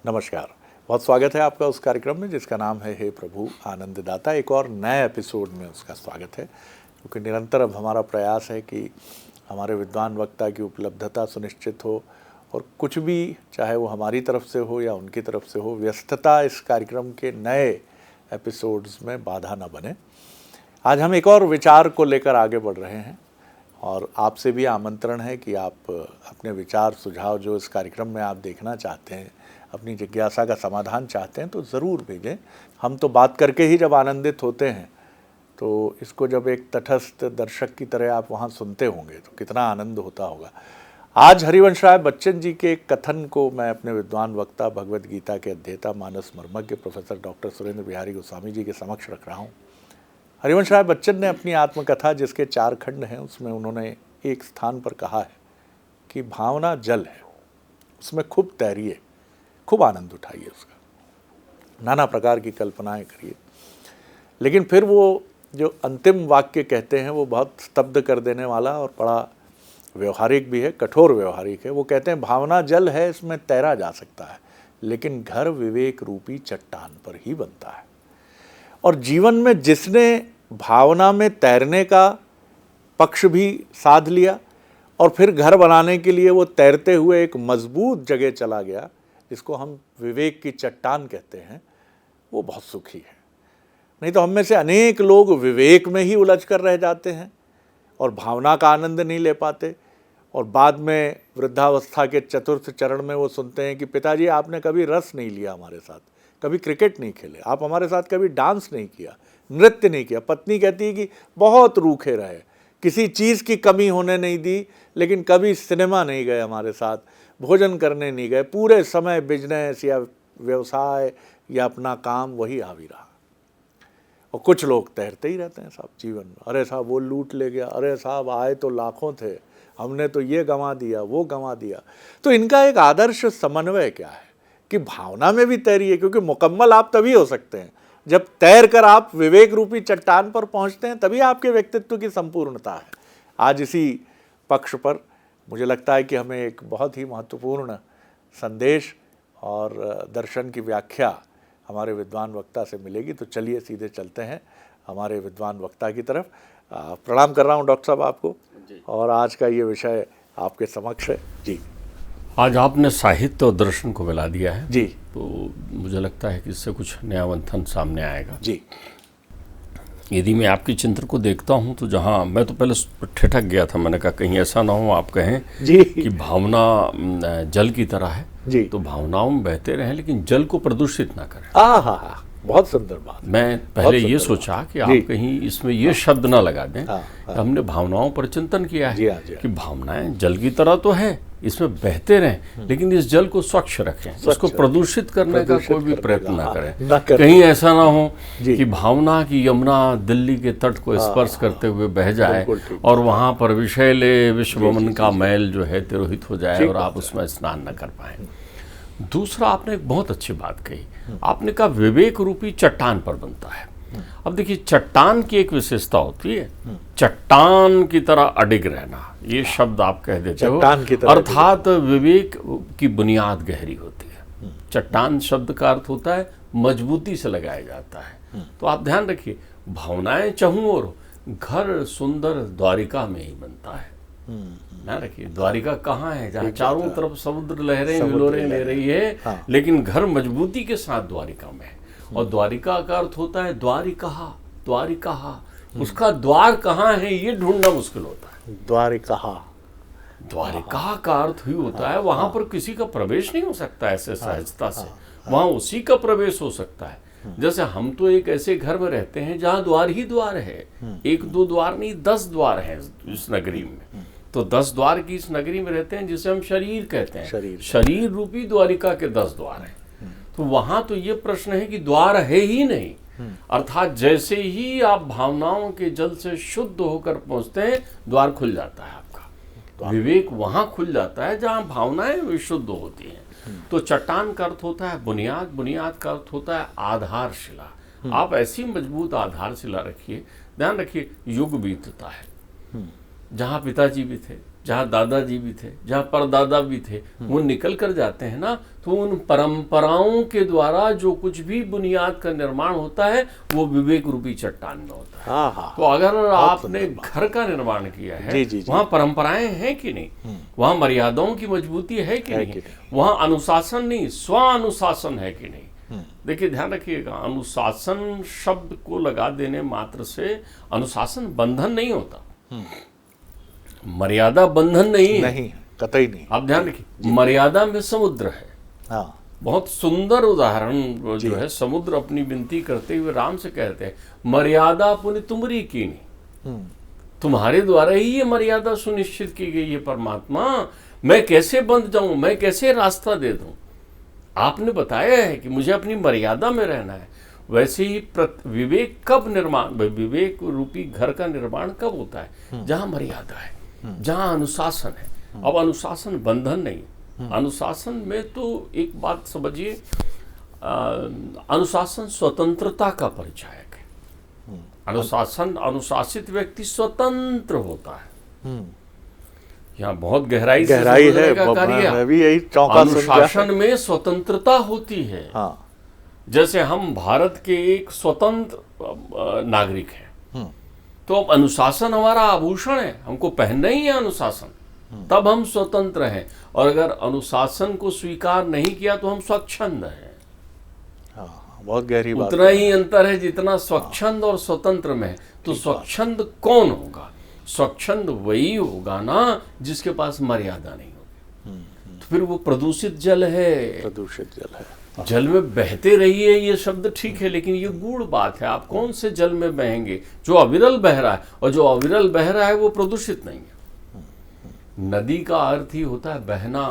नमस्कार, बहुत स्वागत है आपका उस कार्यक्रम में जिसका नाम है हे प्रभु आनंददाता। एक और नए एपिसोड में उसका स्वागत है, क्योंकि निरंतर अब हमारा प्रयास है कि हमारे विद्वान वक्ता की उपलब्धता सुनिश्चित हो और कुछ भी, चाहे वो हमारी तरफ से हो या उनकी तरफ से हो, व्यस्तता इस कार्यक्रम के नए एपिसोड्स में बाधा न बने। आज हम एक और विचार को लेकर आगे बढ़ रहे हैं और आपसे भी आमंत्रण है कि आप अपने विचार सुझाव जो इस कार्यक्रम में आप देखना चाहते हैं, अपनी जिज्ञासा का समाधान चाहते हैं, तो ज़रूर भेजें। हम तो बात करके ही जब आनंदित होते हैं, तो इसको जब एक तटस्थ दर्शक की तरह आप वहाँ सुनते होंगे तो कितना आनंद होता होगा। आज हरिवंश राय बच्चन जी के एक कथन को मैं अपने विद्वान वक्ता, भगवद गीता के अध्येता, मानस मर्मज्ञ प्रोफेसर डॉक्टर सुरेंद्र बिहारी गोस्वामी जी के समक्ष रख रहा हूँ। हरिवंश राय बच्चन ने अपनी आत्मकथा, जिसके 4 खंड हैं, उसमें उन्होंने एक स्थान पर कहा है कि भावना जल है, उसमें खूब तैरिए, खूब आनंद उठाइए, उसका नाना प्रकार की कल्पनाएं करिए। लेकिन फिर वो जो अंतिम वाक्य कहते हैं वो बहुत स्तब्ध कर देने वाला और बड़ा व्यवहारिक भी है, कठोर व्यवहारिक है। वो कहते हैं भावना जल है, इसमें तैरा जा सकता है, लेकिन घर विवेक रूपी चट्टान पर ही बनता है। और जीवन में जिसने भावना में तैरने का पक्ष भी साध लिया और फिर घर बनाने के लिए वो तैरते हुए एक मजबूत जगह चला गया, जिसको हम विवेक की चट्टान कहते हैं, वो बहुत सुखी है। नहीं तो हम में से अनेक लोग विवेक में ही उलझ कर रह जाते हैं और भावना का आनंद नहीं ले पाते, और बाद में वृद्धावस्था के चतुर्थ चरण में वो सुनते हैं कि पिताजी आपने कभी रस नहीं लिया हमारे साथ, कभी क्रिकेट नहीं खेले, आप हमारे साथ कभी डांस नहीं किया, नृत्य नहीं किया। पत्नी कहती है कि बहुत रूखे रहे, किसी चीज़ की कमी होने नहीं दी, लेकिन कभी सिनेमा नहीं गए हमारे साथ, भोजन करने नहीं गए, पूरे समय बिजनेस या व्यवसाय या अपना काम वही हावी रहा। और कुछ लोग तैरते ही रहते हैं साहब जीवन में, अरे साहब वो लूट ले गया, अरे साहब आए तो लाखों थे, हमने तो ये गंवा दिया, वो गंवा दिया। तो इनका एक आदर्श समन्वय क्या है कि भावना में भी तैरिए, क्योंकि मुकम्मल आप तभी हो सकते हैं जब तैर कर आप विवेक रूपी चट्टान पर पहुंचते हैं, तभी आपके व्यक्तित्व की संपूर्णता है। आज इसी पक्ष पर मुझे लगता है कि हमें एक बहुत ही महत्वपूर्ण संदेश और दर्शन की व्याख्या हमारे विद्वान वक्ता से मिलेगी। तो चलिए सीधे चलते हैं हमारे विद्वान वक्ता की तरफ। प्रणाम कर रहा हूँ डॉक्टर साहब आपको, और आज का ये विषय आपके समक्ष है जी। आज आपने साहित्य और दर्शन को मिला दिया है जी, तो मुझे लगता है कि इससे कुछ नया मंथन सामने आएगा जी। यदि मैं आपके चिंतन को देखता हूं तो जहां मैं तो पहले ठिठक गया था, मैंने कहा कहीं ऐसा ना हो आप कहें जी कि भावना जल की तरह है जी। तो भावनाओं में बहते रहें लेकिन जल को प्रदूषित ना करें। हाँ, बहुत सुंदर बात। मैं पहले ये सोचा कि आप कहीं इसमें ये शब्द ना लगा दें। हमने भावनाओं पर चिंतन किया है कि भावनाएं जल की तरह तो है, इसमें बहते रहें, लेकिन इस जल को स्वच्छ रखें, उसको प्रदूषित करने का कोई भी प्रयत्न ना करें। कहीं ऐसा ना हो कि भावना की यमुना दिल्ली के तट को स्पर्श करते हुए बह जाए और वहां पर विषैले विश्वमन का मैल जो है तिरोहित हो जाए और आप उसमें स्नान न कर पाए। दूसरा, आपने एक बहुत अच्छी बात कही, आपने कहा विवेक रूपी चट्टान पर बनता है। अब देखिए, चट्टान की एक विशेषता होती है, चट्टान की तरह अडिग रहना, ये शब्द आप कह देते हो, अर्थात विवेक की बुनियाद गहरी होती है। चट्टान शब्द का अर्थ होता है मजबूती से लगाया जाता है। तो आप ध्यान रखिए, भावनाएं चहूं और घर सुंदर द्वारिका में ही बनता है। ना रखिए, द्वारिका कहाँ है जहाँ चारों तरफ समुद्र लहरें विलोरें ले रही है, लेकिन घर मजबूती के साथ द्वारिका में है। और द्वारिका का अर्थ होता है द्वारिका, द्वारिका, उसका द्वार कहाँ है ये ढूंढना मुश्किल होता है। द्वारिका का अर्थ ही होता है वहां पर किसी का प्रवेश नहीं हो सकता ऐसे सहजता से, वहां उसी का प्रवेश हो सकता है। जैसे हम तो एक ऐसे घर में रहते हैं जहां द्वार ही द्वार है, 1-2 द्वार नहीं, 10 द्वार हैं इस नगरी में। तो 10 द्वार की इस नगरी में रहते हैं जिसे हम शरीर कहते हैं। शरीर रूपी द्वारिका के 10 द्वार हैं। तो वहां तो ये प्रश्न है कि द्वार है ही नहीं, अर्थात जैसे ही आप भावनाओं के जल से शुद्ध होकर पहुंचते हैं, द्वार खुल जाता है आपका। विवेक वहां खुल जाता है जहां भावनाएं विशुद्ध होती हैं। तो चट्टान का अर्थ होता है बुनियाद, बुनियाद का अर्थ होता है आधारशिला। आप ऐसी मजबूत आधारशिला रखिए। ध्यान रखिए, युग बीतता है, जहाँ पिताजी भी थे, जहाँ दादाजी भी थे, जहाँ परदादा भी थे, वो निकल कर जाते हैं ना, तो उन परंपराओं के द्वारा जो कुछ भी बुनियाद का निर्माण होता है वो विवेक रूपी चट्टान में होता है। हाँ। तो अगर आपने घर का निर्माण किया है, वहाँ परंपराएं हैं कि नहीं, वहाँ मर्यादाओं की मजबूती है कि नहीं, वहाँ अनुशासन नहीं स्वानुशासन है कि नहीं। देखिए ध्यान रखिएगा, अनुशासन शब्द को लगा देने मात्र से अनुशासन बंधन नहीं होता, मर्यादा बंधन नहीं है, कतई नहीं। आप ध्यान रखिए, मर्यादा में समुद्र है। हाँ। बहुत सुंदर उदाहरण जो है, समुद्र अपनी विनती करते हुए राम से कहते हैं, मर्यादा पुनि तुमरी कीनी, तुम्हारे द्वारा ही ये मर्यादा सुनिश्चित की गई है परमात्मा, मैं कैसे बंध जाऊं, मैं कैसे रास्ता दे दूं। आपने बताया है कि मुझे अपनी मर्यादा में रहना है। वैसे ही विवेक कब निर्माण, विवेक रूपी घर का निर्माण कब होता है? जहां मर्यादा है, जहां अनुशासन है। अब अनुशासन बंधन नहीं, अनुशासन में तो एक बात समझिए, अनुशासन स्वतंत्रता का परिचायक है। अनुशासन, अनुशासित व्यक्ति स्वतंत्र होता है। यहाँ बहुत गहराई से है का कार्य, मैं भी यही अनुशासन में स्वतंत्रता होती है। हाँ। जैसे हम भारत के एक स्वतंत्र नागरिक हैं, तो अब अनुशासन हमारा आभूषण है, हमको पहनना ही है अनुशासन, तब हम स्वतंत्र हैं। और अगर अनुशासन को स्वीकार नहीं किया तो हम स्वच्छंद हैं। हाँ, बहुत गहरी बात। उतना ही अंतर है जितना स्वच्छंद और स्वतंत्र में है। तो स्वच्छंद कौन होगा? स्वच्छंद वही होगा ना जिसके पास मर्यादा नहीं होगी। तो फिर वो प्रदूषित जल है, प्रदूषित जल है। जल में बहते रहिए, ये शब्द ठीक है, लेकिन ये गूढ़ बात है। आप कौन से जल में बहेंगे? जो अविरल बह रहा है, और जो अविरल बह रहा है वो प्रदूषित नहीं है। नदी का अर्थ ही होता है बहना।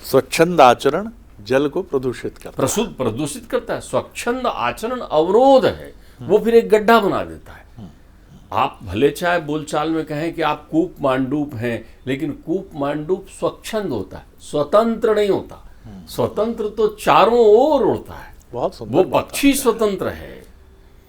स्वच्छंद आचरण जल को प्रदूषित करता है, प्रदूषित करता है। स्वच्छंद आचरण अवरोध है, वो फिर एक गड्ढा बना देता है। आप भले चाहे बोलचाल में कहें कि आप कूप मांडूप हैं, लेकिन कूप मांडूप स्वच्छंद होता है, स्वतंत्र नहीं होता। स्वतंत्र तो चारों ओर उड़ता है, बहुत सुंदर। वो पक्षी स्वतंत्र है,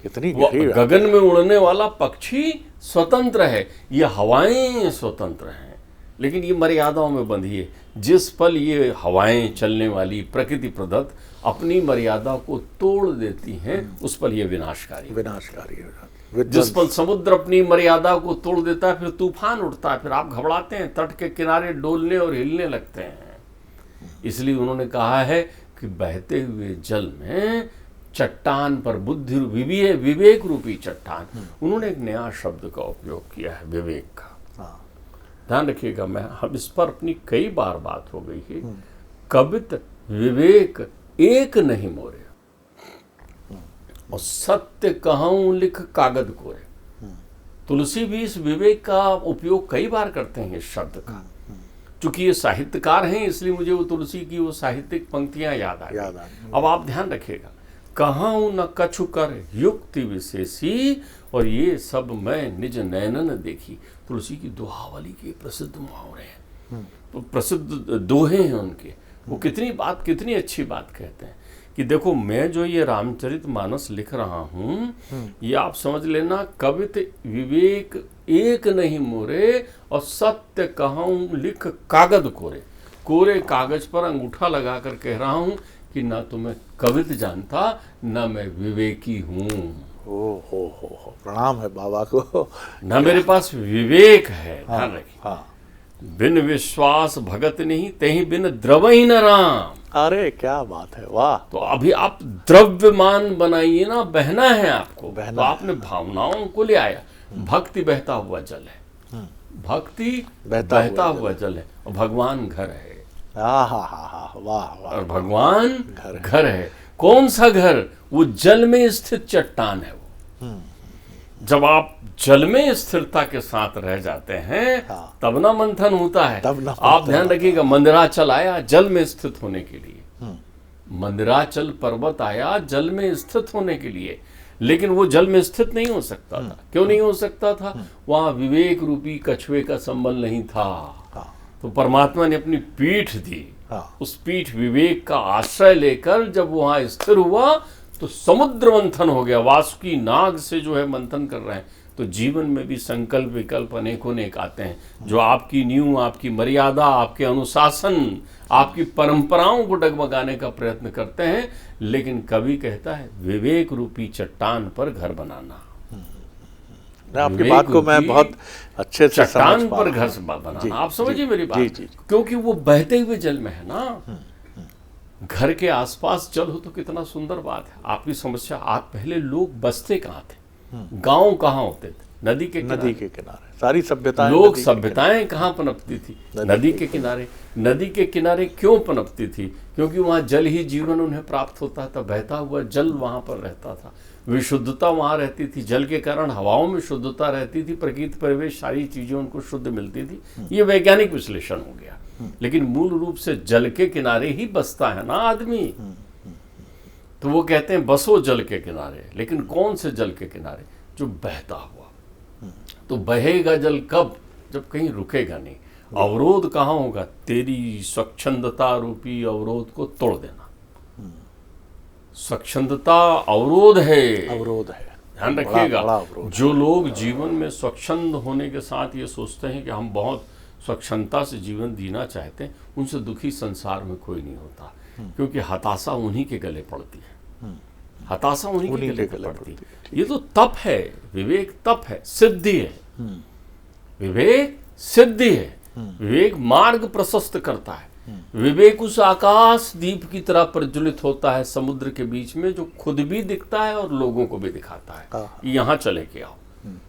कितनी गगन में उड़ने वाला पक्षी स्वतंत्र है। ये हवाएं स्वतंत्र हैं, लेकिन ये मर्यादाओं में बंधी है। जिस पल ये हवाएं चलने वाली प्रकृति प्रदत्त अपनी मर्यादा को तोड़ देती हैं, उस पल ये विनाशकारी हो जाती है। जिस पल समुद्र अपनी मर्यादा को तोड़ देता है, फिर तूफान उठता है, फिर आप घबराते हैं, तट के किनारे डोलने और हिलने लगते हैं। इसलिए उन्होंने कहा है कि बहते हुए जल में चट्टान पर बुद्धि, विवेक रूपी चट्टान। उन्होंने एक नया शब्द का उपयोग किया है, विवेक का। ध्यान रखिएगा, हम इस पर अपनी कई बार बात हो गई है। कबित विवेक एक नहीं मोरे, और सत्य कहूं लिख कागद कोरे। तुलसी भी इस विवेक का उपयोग कई बार करते हैं, इस शब्द का। चूंकि ये साहित्यकार हैं, इसलिए मुझे वो तुलसी की वो साहित्यिक पंक्तियां याद आ गई। अब आप ध्यान रखिएगा, कहूं न कछु कर युक्ति विशेषी, और ये सब मैं निज नैनन देखी। तुलसी की दोहावली के प्रसिद्ध मुहावरे हैं, तो प्रसिद्ध दोहे हैं उनके। वो कितनी अच्छी बात कहते हैं कि देखो, मैं जो ये रामचरितमानस लिख रहा हूँ, ये आप समझ लेना, कवित विवेक एक नहीं मोरे, और सत्य कहूं लिख कागद कोरे। कोरे कागज पर अंगूठा लगाकर कह रहा हूँ कि ना तो मैं कवित जानता, ना मैं विवेकी हूँ। हो प्रणाम है बाबा को। ना मेरे पास विवेक है। ध्यान रखिए, बिन विश्वास भगत नहीं, तेहि बिन द्रवहि न राम। अरे क्या बात है, वाह। तो अभी आप द्रव्यमान बनाइए ना, बहना है आपको, तो आपने भावनाओं को ले आया। भक्ति बहता हुआ जल है, भक्ति बहता हुआ जल है, और भगवान घर है। वाह। और भगवान घर है। कौन सा घर? वो जल में स्थित चट्टान है। वो जब आप जल में स्थिरता के साथ रह जाते हैं, तब ना मंथन होता है। आप ध्यान रखिएगा, मंदिराचल आया जल में स्थित होने के लिए, मंदिराचल पर्वत आया जल में स्थित होने के लिए, लेकिन वो जल में स्थित नहीं हो सकता था। क्यों नहीं हो सकता था? वहां विवेक रूपी कछुए का संबल नहीं था। तो परमात्मा ने अपनी पीठ दी, उस पीठ विवेक का आश्रय लेकर जब वहां स्थिर हुआ, तो समुद्र मंथन हो गया। वासुकी नाग से जो है मंथन कर रहे हैं, तो तो जीवन में भी संकल्प विकल्प अनेकों अनेक आते हैं जो आपकी नींव, आपकी मर्यादा, आपके अनुशासन, आपकी परंपराओं को डगमगाने का प्रयत्न करते हैं। लेकिन कवि कहता है विवेक रूपी चट्टान पर घर बनाना। आपकी बात को मैं बहुत अच्छे से चट्टान पर घर बनाना, आप समझिए मेरी बात, क्योंकि वो बहते हुए जल में है ना। घर के आसपास जल हो तो कितना सुंदर बात है। आपकी समस्या, आप पहले लोग बसते कहाँ थे, गांव कहाँ होते थे? नदी के किनारे सारी सभ्यताएं, लोग सभ्यताएं कहाँ पनपती थी? नदी के किनारे। नदी के किनारे क्यों पनपती थी? क्योंकि वहाँ जल ही जीवन उन्हें प्राप्त होता था, बहता हुआ जल वहाँ पर रहता था, विशुद्धता वहाँ रहती थी, जल के कारण हवाओं में शुद्धता रहती थी, प्रकृति परिवेश सारी चीजें उनको शुद्ध मिलती थी। ये वैज्ञानिक विश्लेषण हो गया। लेकिन मूल रूप से जल के किनारे ही बसता है ना आदमी। तो वो कहते हैं बसो जल के किनारे। लेकिन कौन से जल के किनारे? जो बहता हुआ। तो बहेगा जल कब? जब कहीं रुकेगा नहीं। अवरोध कहाँ होगा? तेरी स्वच्छंदता रूपी अवरोध को तोड़ देना। स्वच्छंदता अवरोध है, ध्यान रखिएगा। जो लोग जीवन में स्वच्छंद होने के साथ ये सोचते हैं कि हम बहुत स्वच्छंदता से जीवन जीना चाहते हैं, उनसे दुखी संसार में कोई नहीं होता। क्योंकि हताशा उन्हीं के गले पड़ती है, हताशा उन्हीं के गले पड़ती है। ये तो तप है, विवेक तप है, सिद्धि है। विवेक सिद्धि है। विवेक मार्ग प्रशस्त करता है। विवेक उस आकाश दीप की तरह प्रज्वलित होता है समुद्र के बीच में, जो खुद भी दिखता है और लोगों को भी दिखाता है, यहाँ चले के आओ।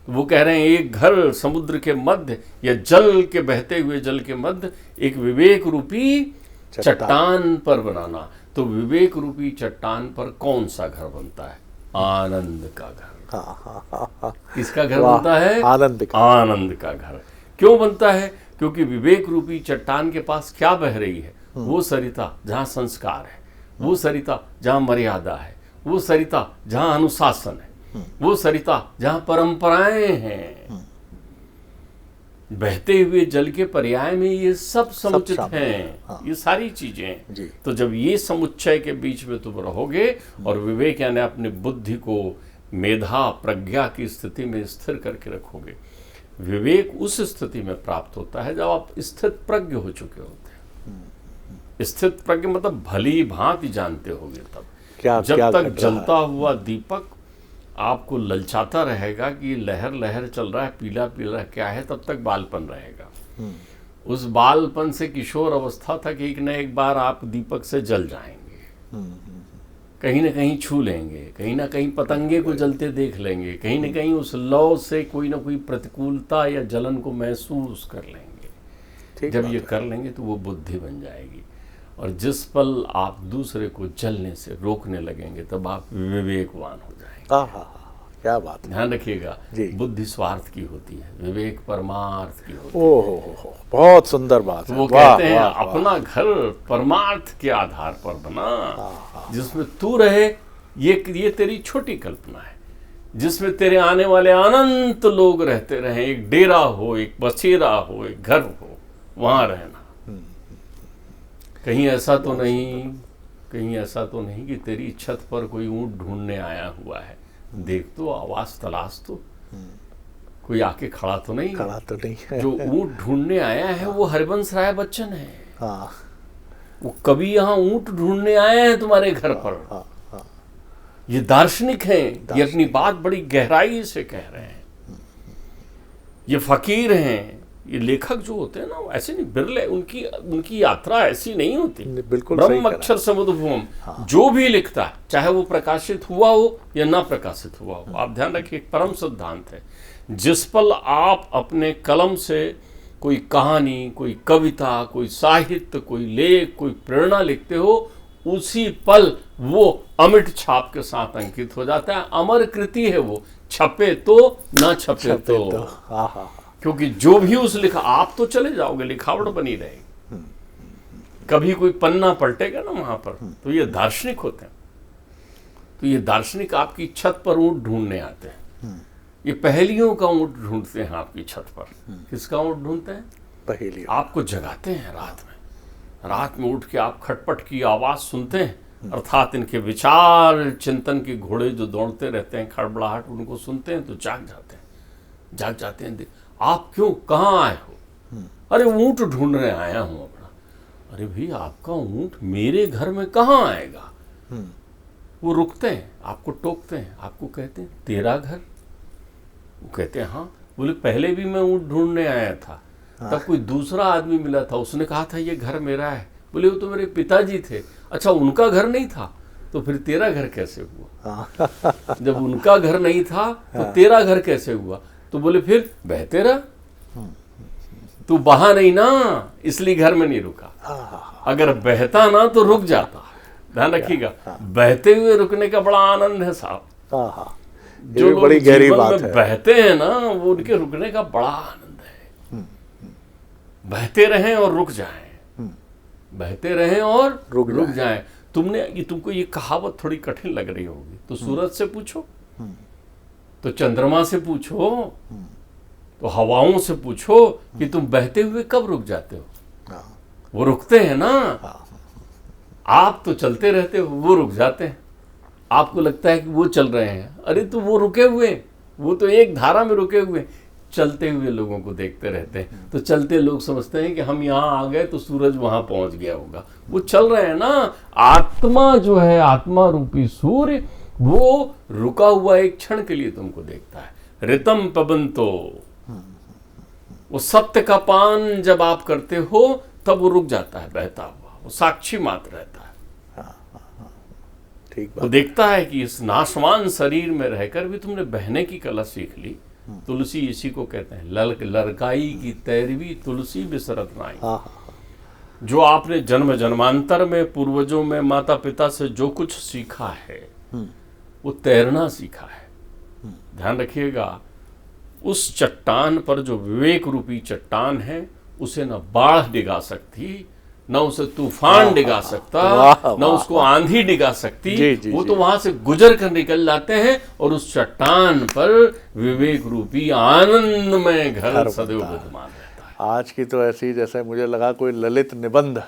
वो कह रहे हैं एक घर समुद्र के मध्य या जल के बहते हुए जल के मध्य एक विवेक रूपी चट्टान पर बनाना। तो विवेक रूपी चट्टान पर कौन सा घर बनता है? आनंद का घर। किसका घर बनता है? आनंद का घर। क्यों बनता है? क्योंकि विवेक रूपी चट्टान के पास क्या बह रही है? वो सरिता जहाँ संस्कार है, वो सरिता जहाँ मर्यादा है, वो सरिता जहाँ अनुशासन है, वो सरिता जहाँ परंपराएं हैं। बहते हुए जल के पर्याय में ये सब समुचित हैं। ये सारी चीजें। तो जब ये समुच्चय के बीच में तुम रहोगे और विवेक यानी अपनी बुद्धि को मेधा प्रज्ञा की स्थिति में स्थिर करके रखोगे, विवेक उस स्थिति में प्राप्त होता है जब आप स्थित प्रज्ञ हो चुके होते हैं। स्थित प्रज्ञ मतलब भली भांति जानते होगे तब। जब तक जलता हुआ दीपक आपको ललचाता रहेगा कि लहर लहर चल रहा है, पीला पीला क्या है, तब तक बालपन रहेगा। उस बालपन से किशोर अवस्था तक एक न एक बार आप दीपक से जल जाएंगे। कहीं ना कहीं छू लेंगे, कहीं ना कहीं पतंगे को जलते देख लेंगे, कहीं ना कहीं उस लौ से कोई ना कोई प्रतिकूलता या जलन को महसूस कर लेंगे। जब ये कर लेंगे तो वो बुद्धि बन जाएगी। और जिस पल आप दूसरे को जलने से रोकने लगेंगे तब आप विवेकवान हो जाएंगे। क्या बात है। ध्यान रखिएगा, बुद्धि स्वार्थ की होती है, विवेक परमार्थ की होती है। ओहो, बहुत सुंदर बात है। वो कहते हैं अपना घर परमार्थ के आधार पर बना, जिसमें तू रहे। ये तेरी छोटी कल्पना है, जिसमें तेरे आने वाले अनंत लोग रहते रहे। एक डेरा हो, एक बसेरा हो, एक घर हो, वहां रहना। कहीं ऐसा तो नहीं कि तेरी छत पर कोई ऊंट ढूंढने आया हुआ है। देख तो, आवाज तलाश तो, कोई आके खड़ा तो नहीं है। जो ऊंट ढूंढने आया है वो हरिवंश राय बच्चन है। वो कभी यहाँ ऊंट ढूंढने आए हैं तुम्हारे घर पर। ये दार्शनिक हैं, ये अपनी बात बड़ी गहराई से कह रहे हैं। ये फकीर हैं। ये लेखक जो होते हैं ना, ऐसे नहीं, बिरले, उनकी यात्रा ऐसी नहीं होती। बिल्कुल ब्रह्म अक्षर समुद्भवम। जो भी लिखता है, चाहे वो प्रकाशित हुआ हो या ना प्रकाशित हुआ हो, आप ध्यान रखिए, एक परम सिद्धांत है। जिस पल आप अपने कलम से कोई कहानी, कोई कविता, कोई साहित्य, कोई लेख, कोई प्रेरणा लिखते हो, उसी पल वो अमिट छाप के साथ अंकित हो जाता है। अमर कृति है वो, छपे तो ना छपे तो। क्योंकि जो भी उस लिखा, आप तो चले जाओगे, लिखावट बनी रहेगी। कभी कोई पन्ना पलटेगा ना वहां पर, तो ये दार्शनिक होते हैं। तो ये दार्शनिक आपकी छत पर ऊंट ढूंढने आते हैं। ये पहेलियों का ऊंट ढूंढते हैं आपकी छत पर। किसका ऊंट ढूंढते हैं? पहेली। आपको जगाते हैं रात में उठ के आप खटपट की आवाज सुनते हैं, अर्थात इनके विचार चिंतन के घोड़े जो दौड़ते रहते हैं, खड़बड़ाहट, उनको सुनते हैं तो जाग जाते हैं। जाग जाते हैं, आप क्यों, कहाँ आए हो? अरे ऊँट ढूंढने आया हूँ अपना। अरे भाई, आपका ऊँट मेरे घर में कहाँ आएगा? वो रुकते हैं, आपको टोकते हैं, आपको कहते हैं तेरा घर? वो कहते हैं हाँ। बोले पहले भी मैं ऊँट ढूंढने आया था, तब कोई दूसरा आदमी मिला था, उसने कहा था ये घर मेरा है। बोले वो तो मेरे पिताजी थे। अच्छा, उनका घर नहीं था तो फिर तेरा घर कैसे हुआ? जब उनका घर नहीं था तो तेरा घर कैसे हुआ? तो बोले फिर बहते रहा, तू बहा नहीं ना, इसलिए घर में नहीं रुका। अगर बहता ना तो रुक जाता। ध्यान रखिएगा, बहते हुए रुकने का बड़ा आनंद है साहब। जो लोग बड़ी गहरी जीवन बात में है। बहते हैं ना, वो उनके रुकने का बड़ा आनंद है। बहते रहें और रुक जाएं, बहते रहें और रुक जाएं। तुमको ये कहावत थोड़ी कठिन लग रही होगी, तो सूरज से पूछो, तो चंद्रमा से पूछो, तो हवाओं से पूछो कि तुम बहते हुए कब रुक जाते हो? वो रुकते हैं ना। आप तो चलते रहते हो, वो रुक जाते हैं। आपको लगता है कि वो चल रहे हैं, अरे तो वो रुके हुए, वो तो एक धारा में रुके हुए। चलते हुए लोगों को देखते रहते हैं, तो चलते लोग समझते हैं कि हम यहाँ आ गए तो सूरज वहां पहुंच गया होगा। वो चल रहे हैं ना। आत्मा जो है, आत्मा रूपी सूर्य, वो रुका हुआ एक क्षण के लिए तुमको देखता है। ऋतम पबंतो, वो सत्य का पान जब आप करते हो तब वो रुक जाता है बहता हुआ, वो साक्षी मात्र रहता है। ठीक बात। वो देखता है कि इस नाशवान शरीर में रहकर भी तुमने बहने की कला सीख ली। तुलसी इसी को कहते हैं, लड़काई की तैरवी तुलसी बिसरत नाई। जो आपने जन्म जन्मांतर में, पूर्वजों में, माता पिता से जो कुछ सीखा है, वो तैरना सीखा है। ध्यान रखिएगा, उस चट्टान पर जो विवेक रूपी चट्टान है, उसे न बाढ़ डिगा सकती, न उसे तूफान डिगा सकता, न उसको आंधी डिगा सकती। वो तो वहां से गुजर कर निकल जाते हैं और उस चट्टान पर विवेक रूपी आनंदमय घर सदैव विद्यमान रहता है। आज की तो ऐसी, जैसे मुझे लगा कोई ललित निबंध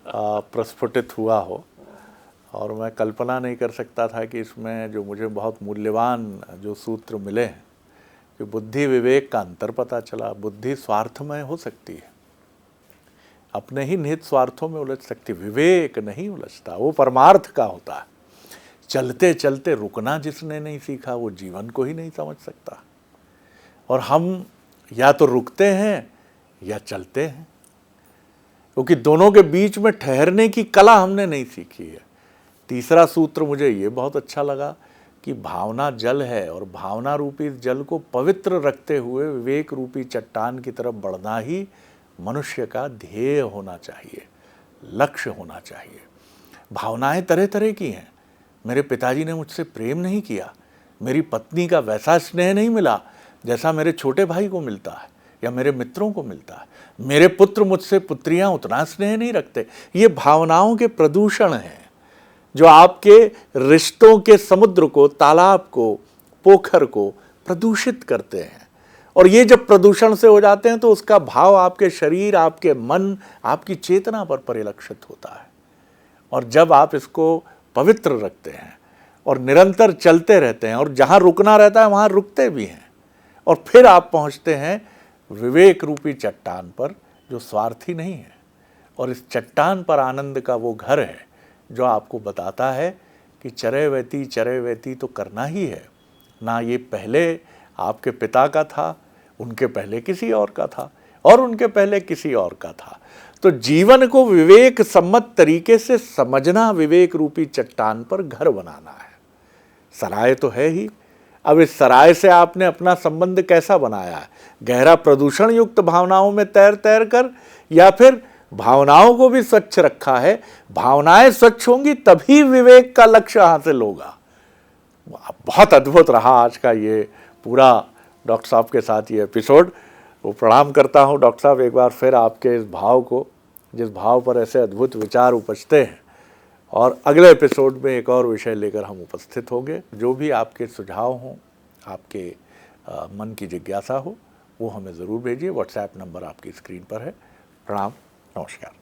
प्रस्फुटित हुआ हो, और मैं कल्पना नहीं कर सकता था कि इसमें जो मुझे बहुत मूल्यवान जो सूत्र मिले हैं कि बुद्धि विवेक का अंतर पता चला। बुद्धि स्वार्थमय हो सकती है, अपने ही निहित स्वार्थों में उलझ सकती, विवेक नहीं उलझता, वो परमार्थ का होता है। चलते चलते रुकना जिसने नहीं सीखा वो जीवन को ही नहीं समझ सकता। और हम या तो रुकते हैं या चलते हैं, क्योंकि दोनों के बीच में ठहरने की कला हमने नहीं सीखी है। तीसरा सूत्र मुझे ये बहुत अच्छा लगा कि भावना जल है, और भावना रूपी जल को पवित्र रखते हुए विवेक रूपी चट्टान की तरफ बढ़ना ही मनुष्य का ध्येय होना चाहिए, लक्ष्य होना चाहिए। भावनाएं तरह तरह की हैं। मेरे पिताजी ने मुझसे प्रेम नहीं किया, मेरी पत्नी का वैसा स्नेह नहीं मिला जैसा मेरे छोटे भाई को मिलता है या मेरे मित्रों को मिलता है। मेरे पुत्र मुझसे, पुत्रियां उतना स्नेह नहीं रखते। ये भावनाओं के प्रदूषण हैं जो आपके रिश्तों के समुद्र को, तालाब को, पोखर को प्रदूषित करते हैं। और ये जब प्रदूषण से हो जाते हैं तो उसका भाव आपके शरीर, आपके मन, आपकी चेतना पर परिलक्षित होता है। और जब आप इसको पवित्र रखते हैं और निरंतर चलते रहते हैं, और जहाँ रुकना रहता है वहाँ रुकते भी हैं, और फिर आप पहुँचते हैं विवेक रूपी चट्टान पर जो स्वार्थी नहीं है। और इस चट्टान पर आनंद का वो घर है जो आपको बताता है कि चरे वैती तो करना ही है ना। ये पहले आपके पिता का था, उनके पहले किसी और का था, और उनके पहले किसी और का था। तो जीवन को विवेक सम्मत तरीके से समझना, विवेक रूपी चट्टान पर घर बनाना है। सराय तो है ही। अब इस सराय से आपने अपना संबंध कैसा बनाया है? गहरा प्रदूषण युक्त भावनाओं में तैर तैर कर, या फिर भावनाओं को भी स्वच्छ रखा है? भावनाएं स्वच्छ होंगी तभी विवेक का लक्ष्य हासिल होगा। बहुत अद्भुत रहा आज का ये पूरा डॉक्टर साहब के साथ ये एपिसोड। वो प्रणाम करता हूँ डॉक्टर साहब एक बार फिर आपके इस भाव को, जिस भाव पर ऐसे अद्भुत विचार उपजते हैं। और अगले एपिसोड में एक और विषय लेकर हम उपस्थित होंगे। जो भी आपके सुझाव हों, आपके मन की जिज्ञासा हो, वो हमें ज़रूर भेजिए। व्हाट्सएप नंबर आपकी स्क्रीन पर है। प्रणाम, नमस्कार।